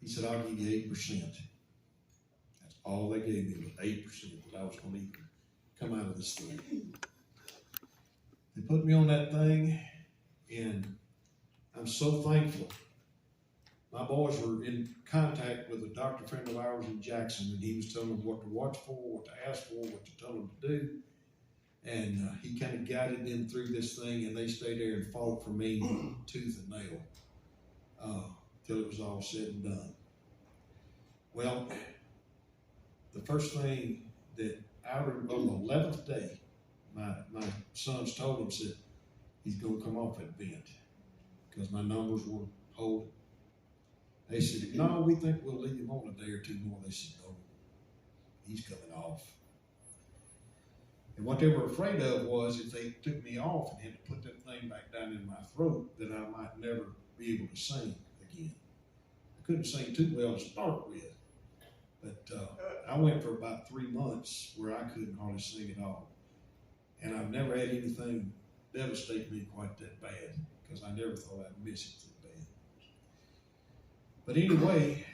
He said, I'll give you 8%. That's all they gave me was 8% that I was going to even come out of this thing. They put me on that thing, and I'm so thankful. My boys were in contact with a doctor friend of ours in Jackson, and he was telling them what to watch for, what to ask for, what to tell them to do. And he kind of guided them through this thing, and they stayed there and fought for me tooth and nail till it was all said and done. Well, the first thing that I remember on the 11th day, my sons told him, said, he's going to come off that vent because my numbers were holding. They said, no, we think we'll leave him on a day or two more. They said, no, he's coming off. And what they were afraid of was if they took me off and had to put that thing back down in my throat, that I might never be able to sing again. I couldn't sing too well to start with, but I went for about 3 months where I couldn't hardly sing at all. And I've never had anything devastate me quite that bad because I never thought I'd miss it that bad. But anyway,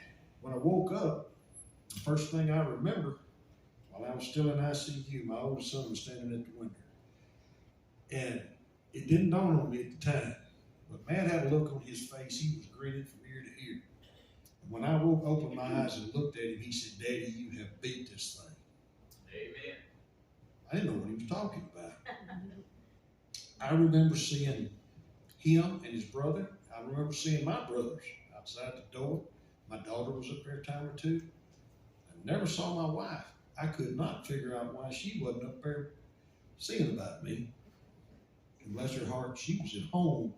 when I woke up, the first thing I remember, while I was still in ICU, my oldest son was standing at the window. And it didn't dawn on me at the time, but Matt had a look on his face. He was grinning from ear to ear. And when I opened my eyes and looked at him, he said, Daddy, you have beat this thing. Amen. I didn't know what he was talking about. I remember seeing him and his brother. I remember seeing my brothers outside the door. My daughter was up there a time or two. I never saw my wife. I could not figure out why she wasn't up there seeing about me. And bless her heart, she was at home,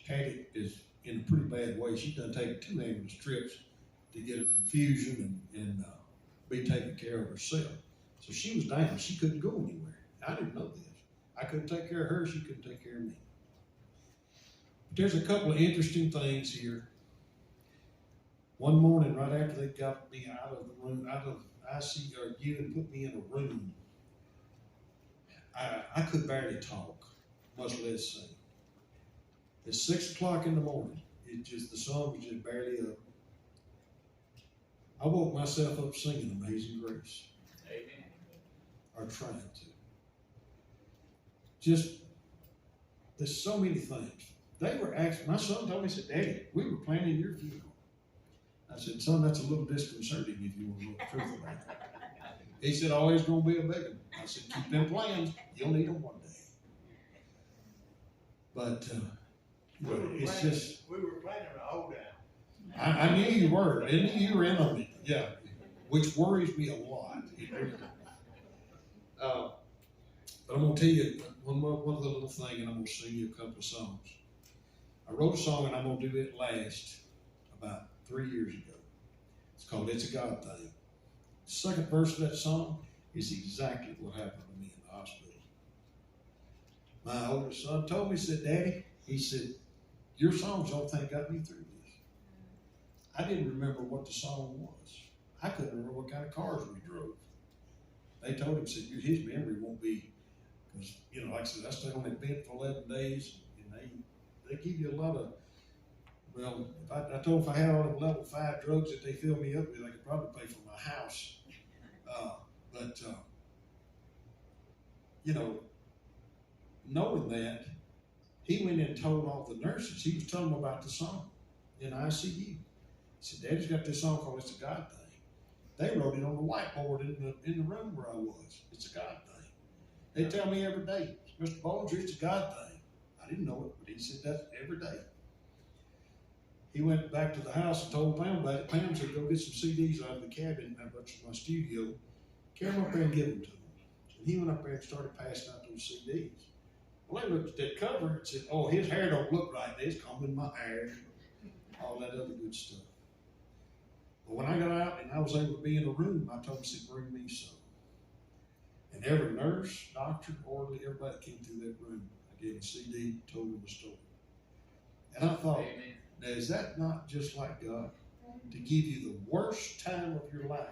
had it in a pretty bad way. She'd done taken 2 ambulance trips to get an infusion and be taken care of herself. So she was down. She couldn't go anywhere. I didn't know this. I couldn't take care of her. She couldn't take care of me. But there's a couple of interesting things here. One morning, right after they got me out of the room, out of ICU and put me in a room, I could barely talk, much less sing. At 6 o'clock in the morning, the sun was just barely up. I woke myself up singing Amazing Grace. Amen. Or trying to. Just, there's so many things. They were asking, my son told me, he said, Daddy, we were planning your funeral. I said, son, that's a little disconcerting if you want to know the truth about it. He said, oh, it's going to be a big one. I said, keep them plans. You'll need them one day. But it's just. We were planning a hold down. I knew you were. I knew you were in on it. Yeah. Which worries me a lot. But I'm going to tell you one other little thing, and I'm going to sing you a couple of songs. I wrote a song, and I'm going to do it last about 3 years ago. It's called It's a God Thing. The second verse of that song is exactly what happened to me in the hospital. My oldest son told me, he said, Daddy, he said, your songs don't think got me through this. I didn't remember what the song was. I couldn't remember what kind of cars we drove. They told him, said, his memory won't be, because, like I said, I stayed on that bed for 11 days, and they give you a lot of, well, I told them if I had all them level 5 drugs that they filled me up with, I could probably pay for my house. Knowing that, he went in and told all the nurses. He was telling them about the song in ICU. He said, Daddy's got this song called It's a God Thing. They wrote it on the whiteboard in the room where I was. It's a God thing. They tell me every day, Mr. Bollinger, it's a God thing. I didn't know it, but he said that every day. He went back to the house and told Pam about it. Pam said, go get some CDs out of the cabin I brought to my studio. Carry them up there and give them to him. And he went up there and started passing out those CDs. Well, I looked at that cover and said, oh, his hair don't look right. It's combing my hair. All that other good stuff. But when I got out and I was able to be in a room, I told him, I said, bring me some. And every nurse, doctor, orderly, everybody came through that room. I gave him a CD, told him the story. And I thought, Amen. now is that not just like God? To give you the worst time of your life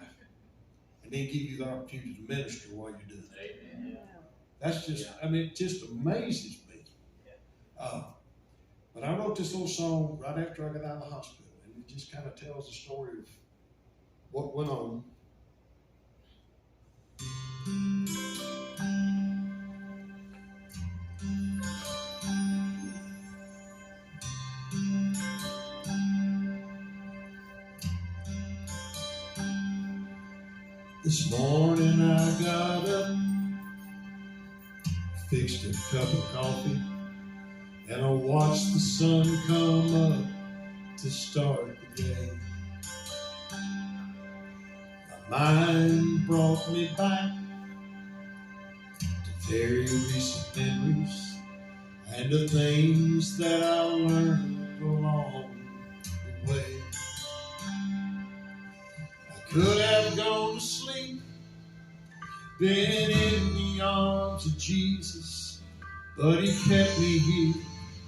and then give you the opportunity to minister while you're doing it. Amen. That's just, it just amazes me. But I wrote this little song right after I got out of the hospital. And just kind of tells the story of what went on. This morning I got up, fixed a cup of coffee, and I watched the sun come up to start the day. My mind brought me back to very recent memories and the things that I learned along the way. I could have gone to sleep, been in the arms of Jesus, but he kept me here.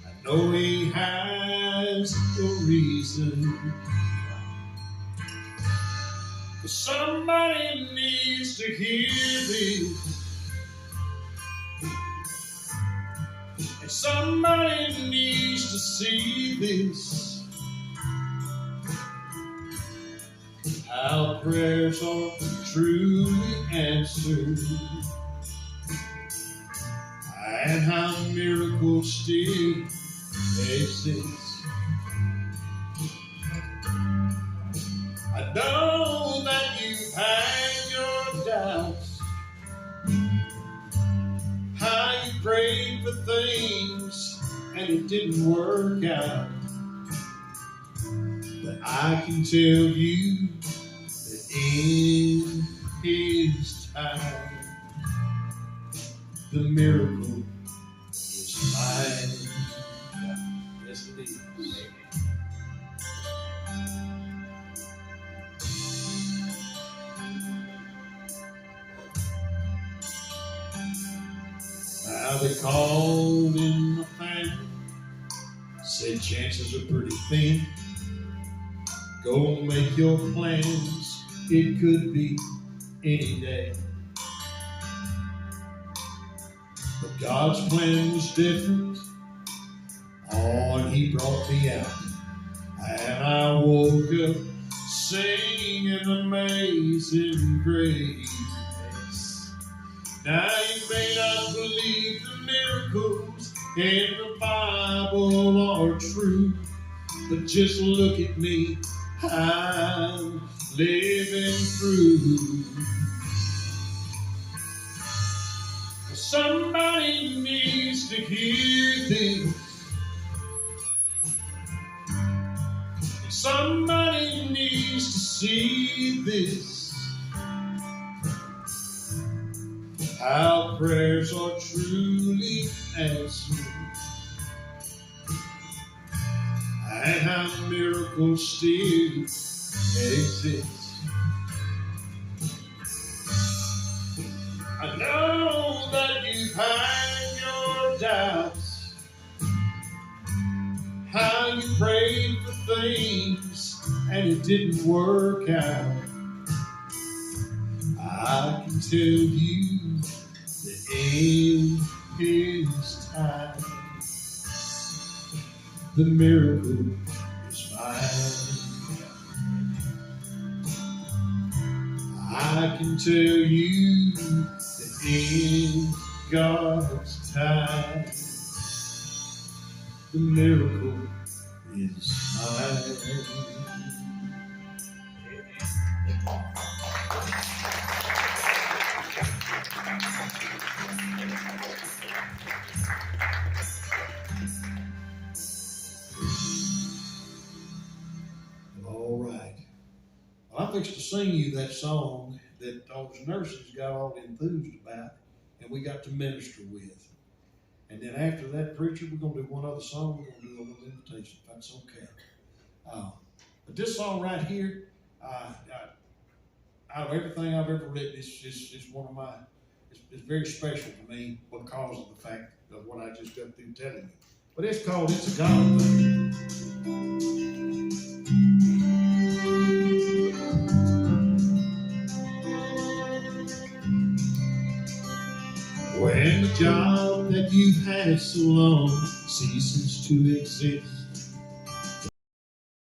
I know he has a reason. But somebody needs to hear this, and somebody needs to see this, how prayers are truly answered, and how miracles still exist. I know that you've had your doubts, how you prayed for things and it didn't work out. But I can tell you that in his time, the miracle is mine. Yes, it is. Now they called in my family, said chances are pretty thin. Go make your plans, it could be any day. But God's plan was different. Oh, and he brought me out. And I woke up singing Amazing Grace. Now you may not believe the miracles in the Bible are true, but just look at me, I'm living through. Somebody needs to hear this. Somebody needs to see this. How prayers are truly answered, and how miracles still exist. I know that you've had your doubts, how you prayed for things and it didn't work out. I can tell you that in his time, the miracle is mine. I can tell you that in God's time, the miracle is mine. All right. Well, I'm fixing to sing you that song that those nurses got all enthused about and we got to minister with. And then after that, preacher, we're going to do one other song. We're going to do a little invitation, if that's okay. But this song right here, out of everything I've ever written, is one of my, it's very special to me because of the fact of what I just got through telling you. But it's called It's a God Thing. When the job that you've had so long ceases to exist,